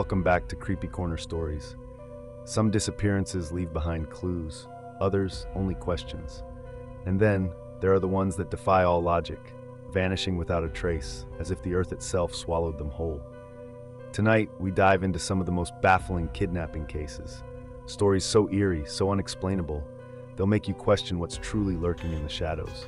Welcome back to Creepy Corner Stories. Some disappearances leave behind clues, others only questions. And then, there are the ones that defy all logic, vanishing without a trace, as if the earth itself swallowed them whole. Tonight, we dive into some of the most baffling kidnapping cases. Stories so eerie, so unexplainable, they'll make you question what's truly lurking in the shadows.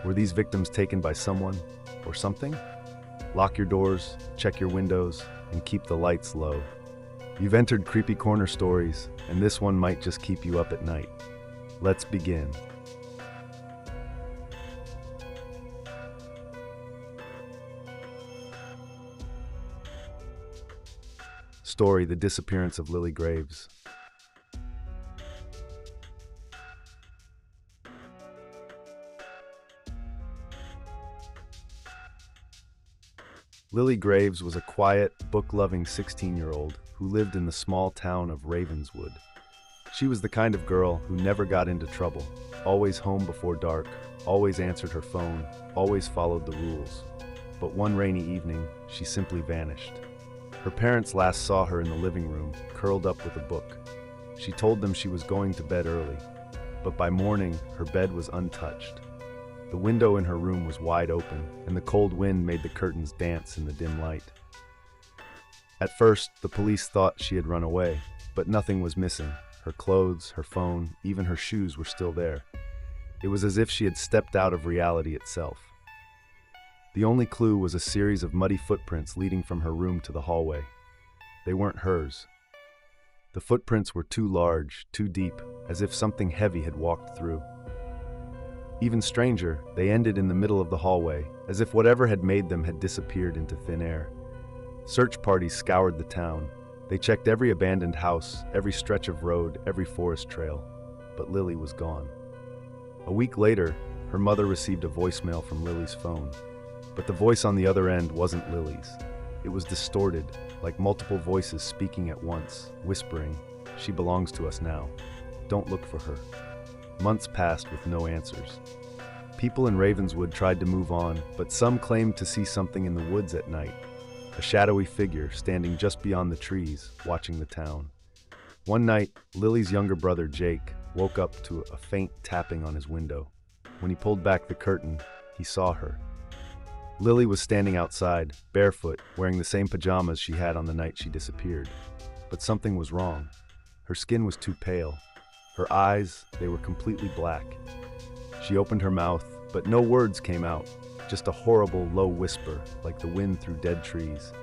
Were these victims taken by someone or something? Lock your doors, check your windows, and keep the lights low. You've entered Creepy Corner Stories, and this one might just keep you up at night. Let's begin. Story: The Disappearance of Lily Graves. Lily Graves was a quiet, book-loving 16-year-old who lived in the small town of Ravenswood. She was the kind of girl who never got into trouble, always home before dark, always answered her phone, always followed the rules. But one rainy evening, she simply vanished. Her parents last saw her in the living room, curled up with a book. She told them she was going to bed early, but by morning, her bed was untouched. The window in her room was wide open, and the cold wind made the curtains dance in the dim light. At first, the police thought she had run away, but nothing was missing. Her clothes, her phone, even her shoes were still there. It was as if she had stepped out of reality itself. The only clue was a series of muddy footprints leading from her room to the hallway. They weren't hers. The footprints were too large, too deep, as if something heavy had walked through. Even stranger, they ended in the middle of the hallway, as if whatever had made them had disappeared into thin air. Search parties scoured the town. They checked every abandoned house, every stretch of road, every forest trail. But Lily was gone. A week later, her mother received a voicemail from Lily's phone. But the voice on the other end wasn't Lily's. It was distorted, like multiple voices speaking at once, whispering, "She belongs to us now. Don't look for her." Months passed with no answers. People in Ravenswood tried to move on, but some claimed to see something in the woods at night, a shadowy figure standing just beyond the trees, watching the town. One night, Lily's younger brother, Jake, woke up to a faint tapping on his window. When he pulled back the curtain, he saw her. Lily was standing outside, barefoot, wearing the same pajamas she had on the night she disappeared. But something was wrong. Her skin was too pale. Her eyes, they were completely black. She opened her mouth, but no words came out, just a horrible, low whisper, like the wind through dead trees.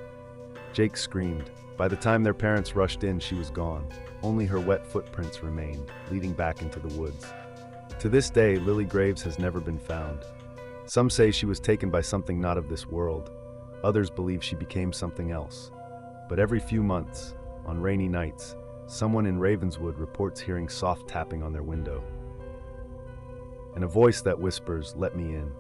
Jake screamed. By the time their parents rushed in, she was gone. Only her wet footprints remained, leading back into the woods. To this day, Lily Graves has never been found. Some say she was taken by something not of this world. Others believe she became something else. But every few months, on rainy nights, someone in Ravenswood reports hearing soft tapping on their window, and a voice that whispers, "Let me in."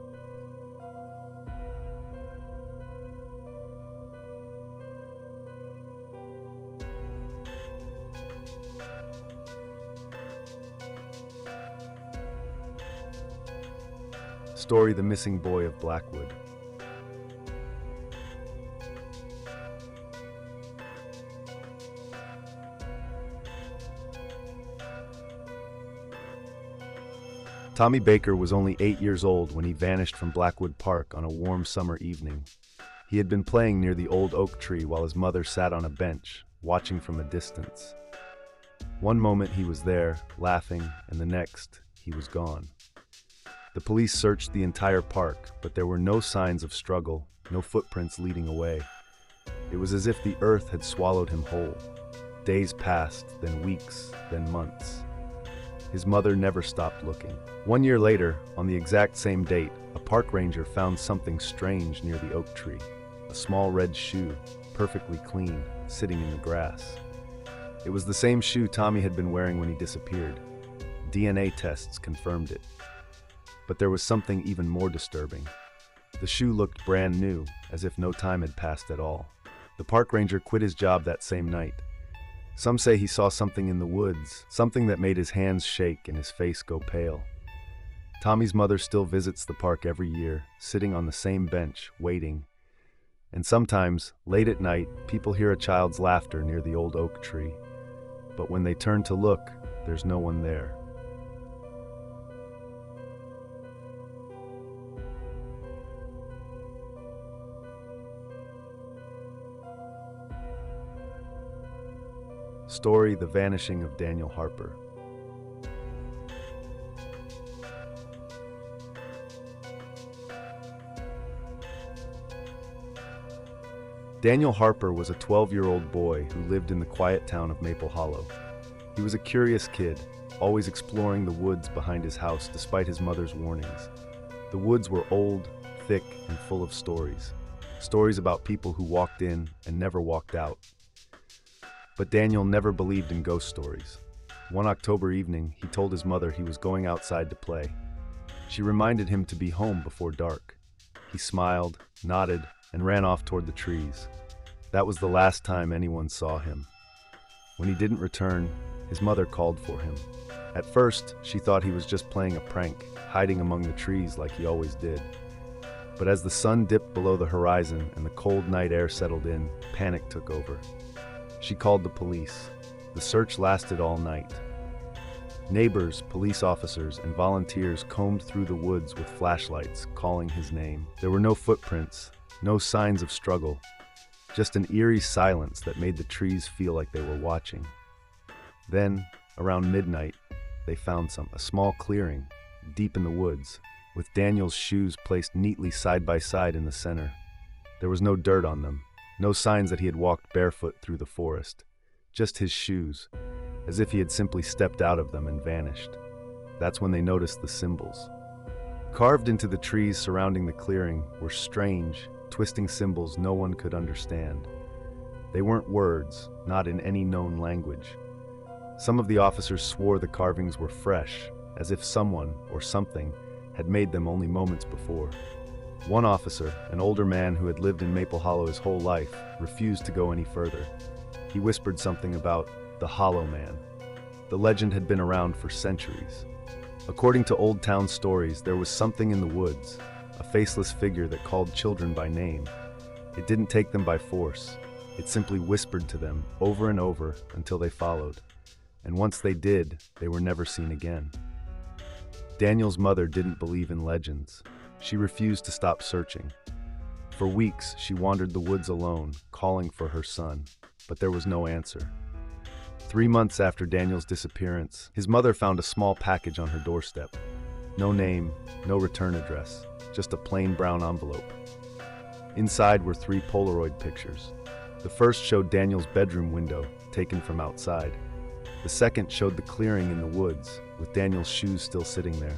Story: The Missing Boy of Blackwood. Tommy Baker was only 8 years old when he vanished from Blackwood Park on a warm summer evening. He had been playing near the old oak tree while his mother sat on a bench, watching from a distance. One moment he was there, laughing, and the next, he was gone. The police searched the entire park, but there were no signs of struggle, no footprints leading away. It was as if the earth had swallowed him whole. Days passed, then weeks, then months. His mother never stopped looking. 1 year later, on the exact same date, a park ranger found something strange near the oak tree. A small red shoe, perfectly clean, sitting in the grass. It was the same shoe Tommy had been wearing when he disappeared. DNA tests confirmed it. But there was something even more disturbing. The shoe looked brand new, as if no time had passed at all. The park ranger quit his job that same night. Some say he saw something in the woods, something that made his hands shake and his face go pale. Tommy's mother still visits the park every year, sitting on the same bench, waiting. And sometimes, late at night, people hear a child's laughter near the old oak tree. But when they turn to look, there's no one there. Story: The Vanishing of Daniel Harper. Daniel Harper was a 12-year-old boy who lived in the quiet town of Maple Hollow. He was a curious kid, always exploring the woods behind his house despite his mother's warnings. The woods were old, thick, and full of stories. Stories about people who walked in and never walked out. But Daniel never believed in ghost stories. One October evening, he told his mother he was going outside to play. She reminded him to be home before dark. He smiled, nodded, and ran off toward the trees. That was the last time anyone saw him. When he didn't return, his mother called for him. At first, she thought he was just playing a prank, hiding among the trees like he always did. But as the sun dipped below the horizon and the cold night air settled in, panic took over. She called the police. The search lasted all night. Neighbors, police officers, and volunteers combed through the woods with flashlights, calling his name. There were no footprints, no signs of struggle, just an eerie silence that made the trees feel like they were watching. Then, around midnight, they found a small clearing, deep in the woods, with Daniel's shoes placed neatly side by side in the center. There was no dirt on them, no signs that he had walked barefoot through the forest, just his shoes, as if he had simply stepped out of them and vanished. That's when they noticed the symbols. Carved into the trees surrounding the clearing were strange, twisting symbols no one could understand. They weren't words, not in any known language. Some of the officers swore the carvings were fresh, as if someone or something had made them only moments before. One officer, an older man who had lived in Maple Hollow his whole life, refused to go any further. He whispered something about the Hollow Man. The legend had been around for centuries. According to old town stories, there was something in the woods, a faceless figure that called children by name. It didn't take them by force. It simply whispered to them over and over until they followed. And once they did, they were never seen again. Daniel's mother didn't believe in legends. She refused to stop searching. For weeks, she wandered the woods alone, calling for her son, but there was no answer. 3 months after Daniel's disappearance, his mother found a small package on her doorstep. No name, no return address, just a plain brown envelope. Inside were 3 Polaroid pictures. The first showed Daniel's bedroom window, taken from outside. The second showed the clearing in the woods, with Daniel's shoes still sitting there.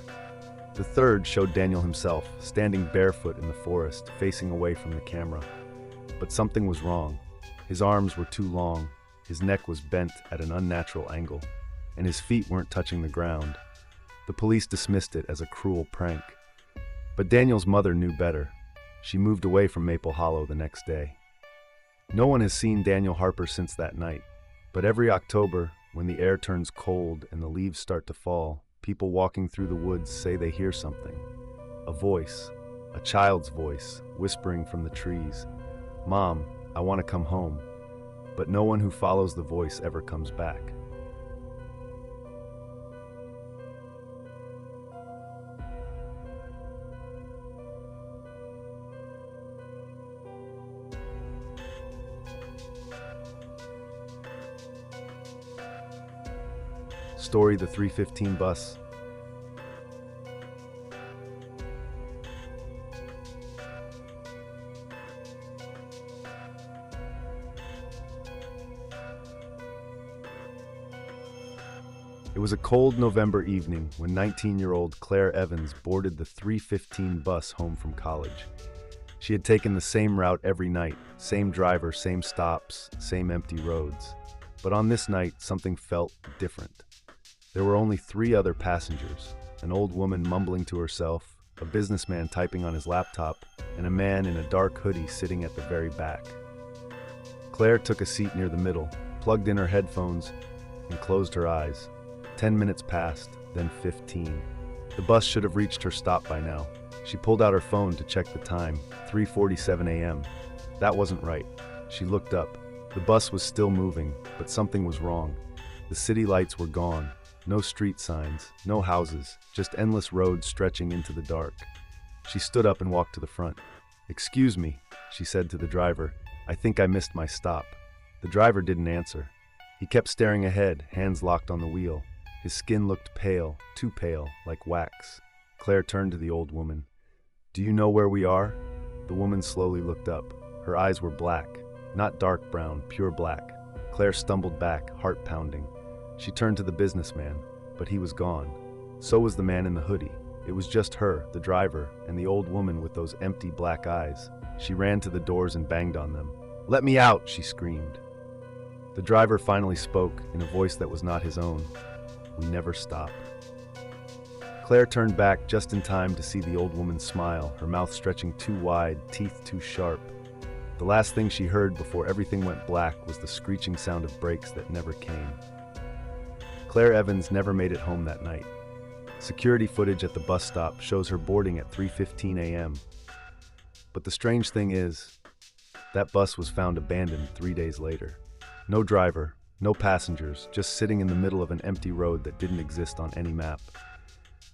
The third showed Daniel himself, standing barefoot in the forest, facing away from the camera. But something was wrong. His arms were too long, his neck was bent at an unnatural angle, and his feet weren't touching the ground. The police dismissed it as a cruel prank. But Daniel's mother knew better. She moved away from Maple Hollow the next day. No one has seen Daniel Harper since that night, but every October, when the air turns cold and the leaves start to fall, people walking through the woods say they hear something. A voice, a child's voice, whispering from the trees, "Mom, I want to come home." But no one who follows the voice ever comes back. Story: The 315 Bus. It was a cold November evening when 19-year-old Claire Evans boarded the 315 bus home from college. She had taken the same route every night, same driver, same stops, same empty roads. But on this night, something felt different. There were only 3 other passengers, an old woman mumbling to herself, a businessman typing on his laptop, and a man in a dark hoodie sitting at the very back. Claire took a seat near the middle, plugged in her headphones, and closed her eyes. 10 minutes passed, then 15. The bus should have reached her stop by now. She pulled out her phone to check the time, 3:47 a.m. That wasn't right. She looked up. The bus was still moving, but something was wrong. The city lights were gone. No street signs, no houses, just endless roads stretching into the dark. She stood up and walked to the front. "Excuse me," she said to the driver. "I think I missed my stop." The driver didn't answer. He kept staring ahead, hands locked on the wheel. His skin looked pale, too pale, like wax. Claire turned to the old woman. "Do you know where we are?" The woman slowly looked up. Her eyes were black, not dark brown, pure black. Claire stumbled back, heart pounding. She turned to the businessman, but he was gone. So was the man in the hoodie. It was just her, the driver, and the old woman with those empty black eyes. She ran to the doors and banged on them. "Let me out!" she screamed. The driver finally spoke in a voice that was not his own. "We never stop." Claire turned back just in time to see the old woman smile, her mouth stretching too wide, teeth too sharp. The last thing she heard before everything went black was the screeching sound of brakes that never came. Claire Evans never made it home that night. Security footage at the bus stop shows her boarding at 3:15 a.m. But the strange thing is, that bus was found abandoned 3 days later. No driver, no passengers, just sitting in the middle of an empty road that didn't exist on any map.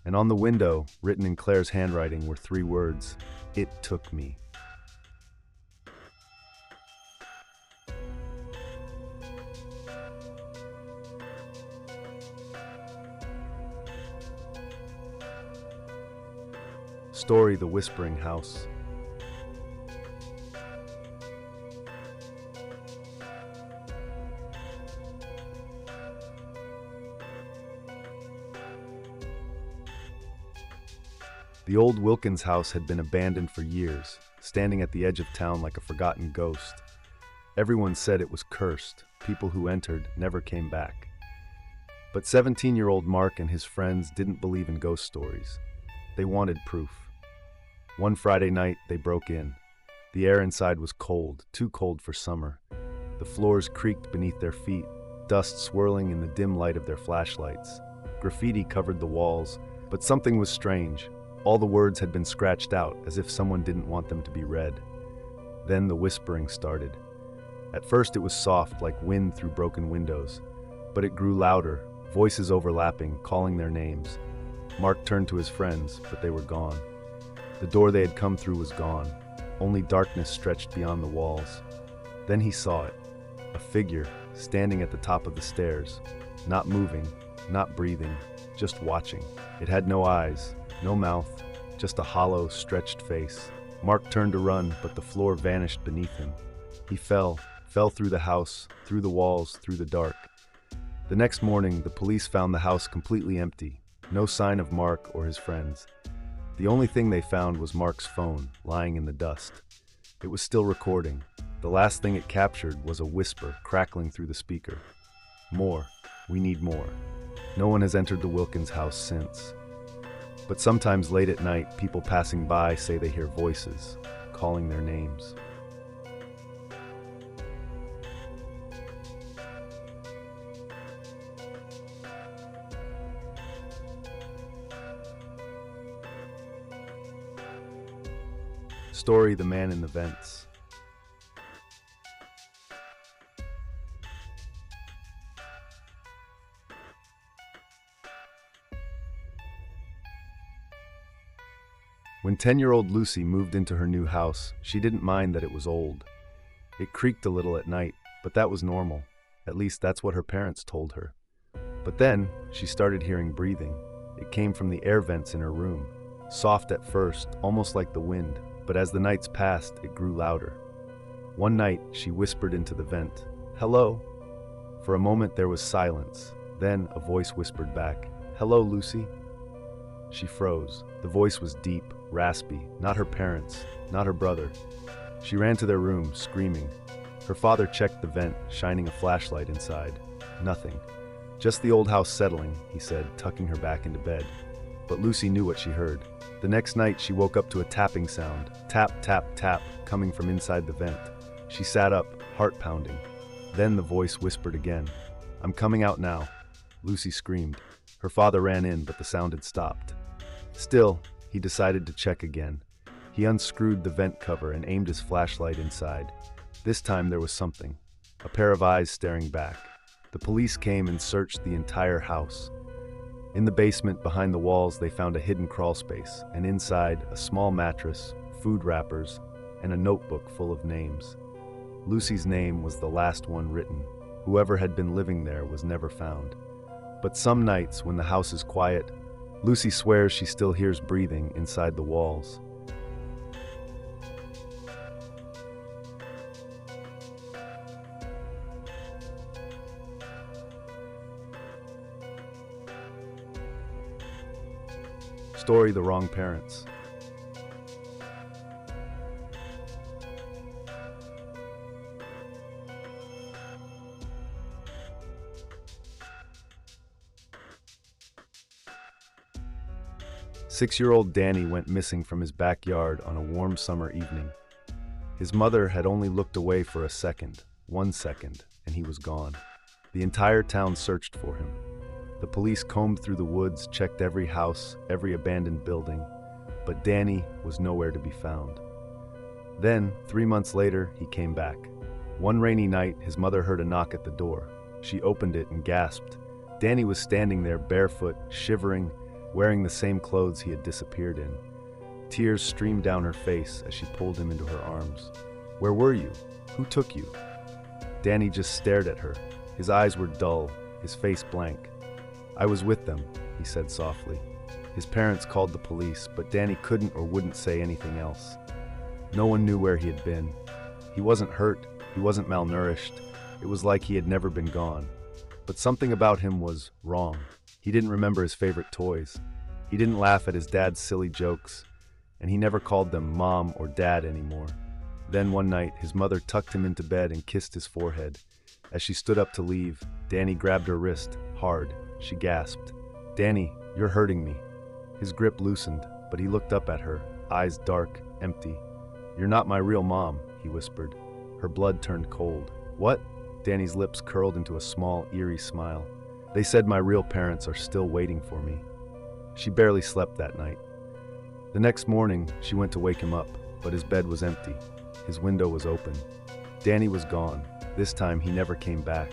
And on the window, written in Claire's handwriting, were 3 words: "It took me." Story: The Whispering House. The old Wilkins house had been abandoned for years, standing at the edge of town like a forgotten ghost. Everyone said it was cursed. People who entered never came back. But 17-year-old Mark and his friends didn't believe in ghost stories. They wanted proof. One Friday night, they broke in. The air inside was cold, too cold for summer. The floors creaked beneath their feet, dust swirling in the dim light of their flashlights. Graffiti covered the walls, but something was strange. All the words had been scratched out, as if someone didn't want them to be read. Then the whispering started. At first it was soft, like wind through broken windows. But it grew louder, voices overlapping, calling their names. Mark turned to his friends, but they were gone. The door they had come through was gone. Only darkness stretched beyond the walls. Then he saw it. A figure, standing at the top of the stairs. Not moving, not breathing, just watching. It had no eyes, no mouth, just a hollow, stretched face. Mark turned to run, but the floor vanished beneath him. He fell through the house, through the walls, through the dark. The next morning, the police found the house completely empty. No sign of Mark or his friends. The only thing they found was Mark's phone, lying in the dust. It was still recording. The last thing it captured was a whisper crackling through the speaker. "More. We need more." No one has entered the Wilkins house since. But sometimes late at night, people passing by say they hear voices, calling their names. Story: The Man in the Vents. When 10-year-old Lucy moved into her new house, she didn't mind that it was old. It creaked a little at night, but that was normal. At least that's what her parents told her. But then, she started hearing breathing. It came from the air vents in her room. Soft at first, almost like the wind, but as the nights passed, it grew louder. One night, she whispered into the vent, "Hello?" For a moment there was silence. Then a voice whispered back, "Hello, Lucy?" She froze. The voice was deep, raspy, not her parents, not her brother. She ran to their room, screaming. Her father checked the vent, shining a flashlight inside. Nothing. "Just the old house settling," he said, tucking her back into bed. But Lucy knew what she heard. The next night, she woke up to a tapping sound, tap, tap, tap, coming from inside the vent. She sat up, heart pounding. Then the voice whispered again, "I'm coming out now." Lucy screamed. Her father ran in, but the sound had stopped. Still, he decided to check again. He unscrewed the vent cover and aimed his flashlight inside. This time there was something, a pair of eyes staring back. The police came and searched the entire house. In the basement, behind the walls, they found a hidden crawl space, and inside, a small mattress, food wrappers, and a notebook full of names. Lucy's name was the last one written. Whoever had been living there was never found. But some nights, when the house is quiet, Lucy swears she still hears breathing inside the walls. Story: The Wrong Parents. Six-year-old Danny went missing from his backyard on a warm summer evening. His mother had only looked away for a second, 1 second, and he was gone. The entire town searched for him. The police combed through the woods, checked every house, every abandoned building, but Danny was nowhere to be found. Then, 3 months later, he came back. One rainy night, his mother heard a knock at the door. She opened it and gasped. Danny was standing there barefoot, shivering, wearing the same clothes he had disappeared in. Tears streamed down her face as she pulled him into her arms. "Where were you? Who took you?" Danny just stared at her. His eyes were dull, his face blank. "I was with them," he said softly. His parents called the police, but Danny couldn't or wouldn't say anything else. No one knew where he had been. He wasn't hurt, he wasn't malnourished. It was like he had never been gone. But something about him was wrong. He didn't remember his favorite toys. He didn't laugh at his dad's silly jokes, and he never called them Mom or Dad anymore. Then one night, his mother tucked him into bed and kissed his forehead. As she stood up to leave, Danny grabbed her wrist, hard. She gasped, "Danny, you're hurting me." His grip loosened, but he looked up at her, eyes dark, empty. "You're not my real mom," he whispered. Her blood turned cold. "What?" Danny's lips curled into a small, eerie smile. "They said my real parents are still waiting for me." She barely slept that night. The next morning, she went to wake him up, but his bed was empty. His window was open. Danny was gone. This time, he never came back.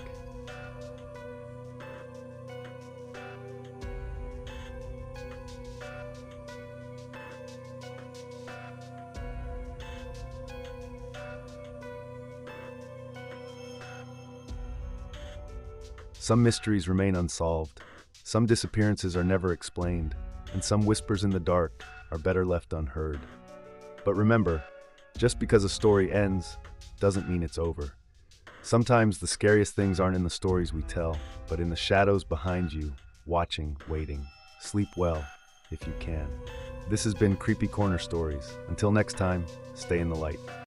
Some mysteries remain unsolved, some disappearances are never explained, and some whispers in the dark are better left unheard. But remember, just because a story ends doesn't mean it's over. Sometimes the scariest things aren't in the stories we tell, but in the shadows behind you, watching, waiting. Sleep well, if you can. This has been Creepy Corner Stories. Until next time, stay in the light.